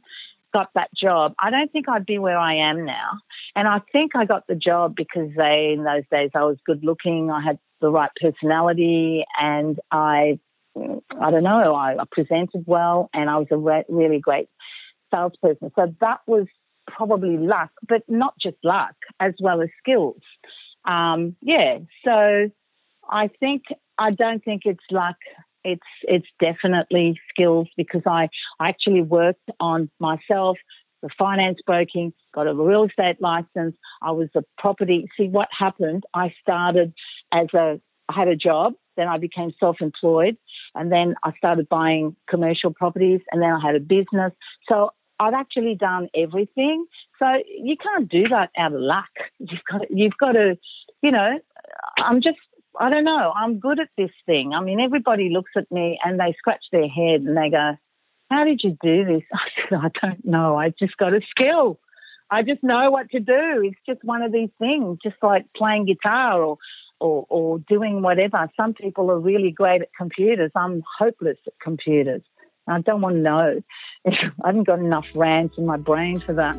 got that job, I don't think I'd be where I am now. And I think I got the job because in those days I was good looking, I had the right personality, and I don't know, I presented well, and I was a really great salesperson. So that was probably luck, but not just luck, as well as skills. So I don't think it's luck. It's definitely skills because I actually worked on myself, the finance broking, got a real estate license. I was a property. See what happened? I started I had a job, then I became self-employed, and then I started buying commercial properties, and then I had a business. So I've actually done everything. So you can't do that out of luck. You've got to, I don't know, I'm good at this thing. I mean, everybody looks at me and they scratch their head and they go, how did you do this? I said, I don't know. I just got a skill. I just know what to do. It's just one of these things, just like playing guitar or doing whatever. Some people are really great at computers. I'm hopeless at computers. I don't want to know. I haven't got enough rants in my brain for that.